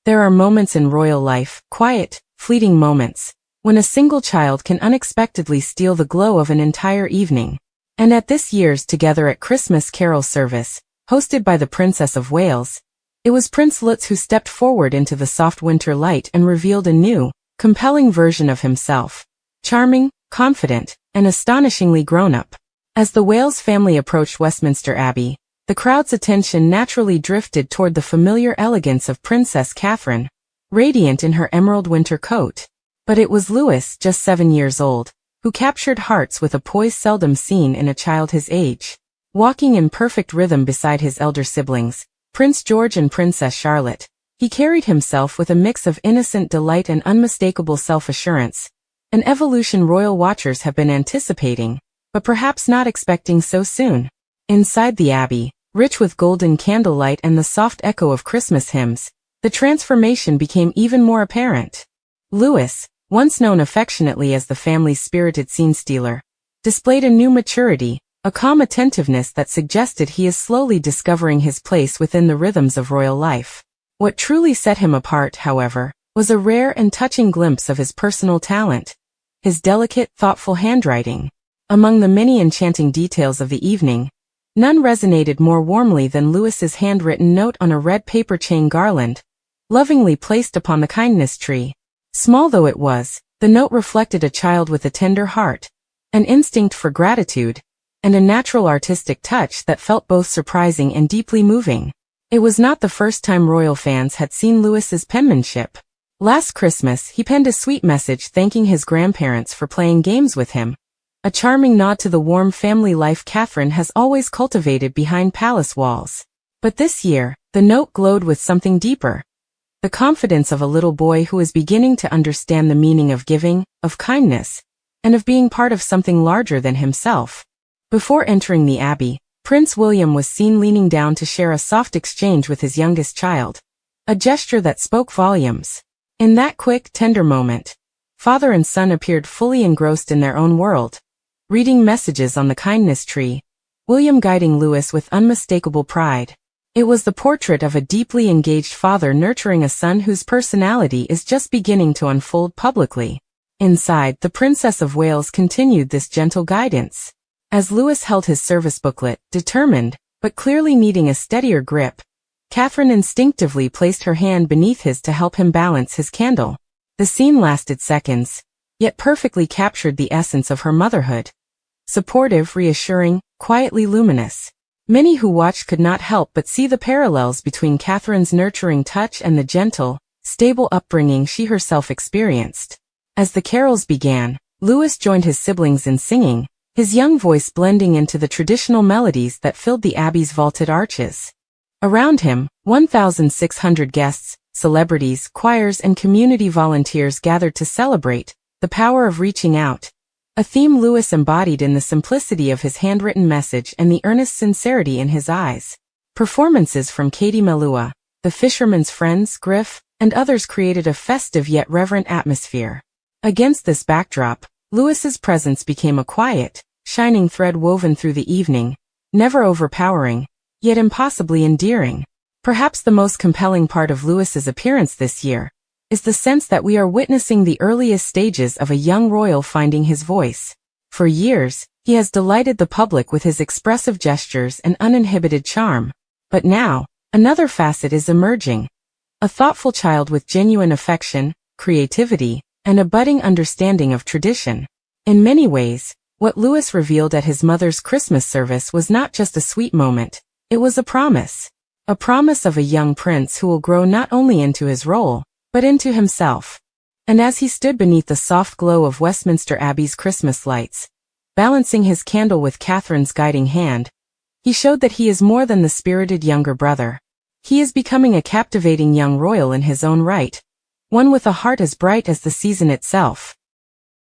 There are moments in royal life, quiet, fleeting moments, when a single child can unexpectedly steal the glow of an entire evening. And at this year's Together at Christmas Carol service, hosted by the Princess of Wales, it was Prince Lutz who stepped forward into the soft winter light and revealed a new, compelling version of himself. Charming, confident, and astonishingly grown-up. As the Wales family approached Westminster Abbey, the crowd's attention naturally drifted toward the familiar elegance of Princess Catherine, radiant in her emerald winter coat. But it was Louis, just 7 years old, who captured hearts with a poise seldom seen in a child his age. Walking in perfect rhythm beside his elder siblings, Prince George and Princess Charlotte, he carried himself with a mix of innocent delight and unmistakable self-assurance, an evolution royal watchers have been anticipating, but perhaps not expecting so soon. Inside the Abbey, rich with golden candlelight and the soft echo of Christmas hymns, the transformation became even more apparent. Louis, once known affectionately as the family's spirited scene-stealer, displayed a new maturity, a calm attentiveness that suggested he is slowly discovering his place within the rhythms of royal life. What truly set him apart, however, was a rare and touching glimpse of his personal talent, his delicate, thoughtful handwriting. Among the many enchanting details of the evening, none resonated more warmly than Louis's handwritten note on a red paper chain garland, lovingly placed upon the kindness tree. Small though it was, the note reflected a child with a tender heart, an instinct for gratitude, and a natural artistic touch that felt both surprising and deeply moving. It was not the first time royal fans had seen Louis's penmanship. Last Christmas, he penned a sweet message thanking his grandparents for playing games with him, a charming nod to the warm family life Catherine has always cultivated behind palace walls. But this year, the note glowed with something deeper. The confidence of a little boy who is beginning to understand the meaning of giving, of kindness, and of being part of something larger than himself. Before entering the Abbey, Prince William was seen leaning down to share a soft exchange with his youngest child, a gesture that spoke volumes. In that quick, tender moment, father and son appeared fully engrossed in their own world, reading messages on the kindness tree, William guiding Louis with unmistakable pride. It was the portrait of a deeply engaged father nurturing a son whose personality is just beginning to unfold publicly. Inside, the Princess of Wales continued this gentle guidance. As Louis held his service booklet, determined, but clearly needing a steadier grip, Catherine instinctively placed her hand beneath his to help him balance his candle. The scene lasted seconds, yet perfectly captured the essence of her motherhood. Supportive, reassuring, quietly luminous. Many who watched could not help but see the parallels between Catherine's nurturing touch and the gentle, stable upbringing she herself experienced. As the carols began, Louis joined his siblings in singing, his young voice blending into the traditional melodies that filled the Abbey's vaulted arches. Around him, 1,600 guests, celebrities, choirs, and community volunteers gathered to celebrate the power of reaching out, a theme Louis embodied in the simplicity of his handwritten message and the earnest sincerity in his eyes. Performances from Katie Melua, the Fisherman's Friends, Griff, and others created a festive yet reverent atmosphere. Against this backdrop, Louis's presence became a quiet, shining thread woven through the evening, never overpowering, yet impossibly endearing. Perhaps the most compelling part of Louis's appearance this year is the sense that we are witnessing the earliest stages of a young royal finding his voice. For years, he has delighted the public with his expressive gestures and uninhibited charm. But now, another facet is emerging. A thoughtful child with genuine affection, creativity, and a budding understanding of tradition. In many ways, what Louis revealed at his mother's Christmas service was not just a sweet moment, it was a promise. A promise of a young prince who will grow not only into his role, but into himself. And as he stood beneath the soft glow of Westminster Abbey's Christmas lights, balancing his candle with Catherine's guiding hand, he showed that he is more than the spirited younger brother. He is becoming a captivating young royal in his own right, one with a heart as bright as the season itself.